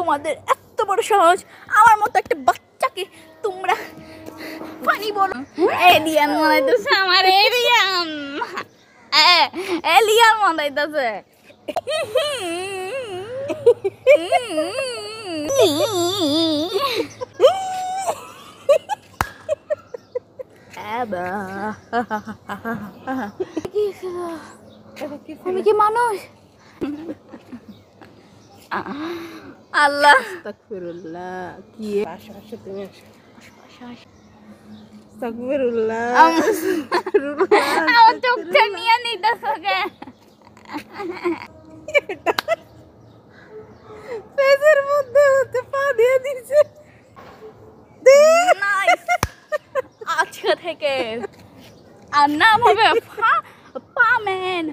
তোমাদের এত বড় সাহস, আমার মতো একটা বাচ্চাকে তোমরা ফানি বলো? এলিয়ান মনাইতেছে, আমার এলিয়ান, এলিয়ান মনাইতেছে। আমি কি মানুষ? আল্লাহ, আস্তাগফিরুল্লাহ। কি আসো আসো তুমি আসো। আস্তাগফিরুল্লাহ। আমার চোখটা নিয়ে নিতেছে কে? পেজের মধ্যে হতে পা দিয়ে দিছে। নাইস। আজকে থেকে আর নাম হবে পামেন,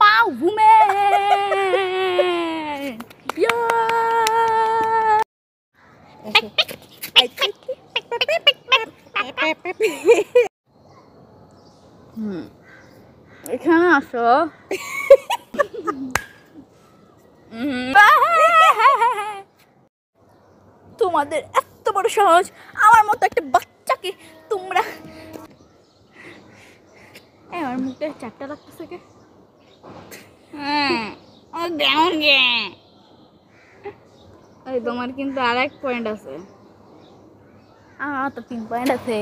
পাউমেন। এখানে আসো। তোমাদের এত বড় সাহস, আমার মতো একটা বাচ্চাকে তোমরা। আমার মুখটা চারটা লাগতেছে কে? তোমার কিন্তু আর এক পয়েন্ট আছে, আমার তো 3 পয়েন্ট আছে।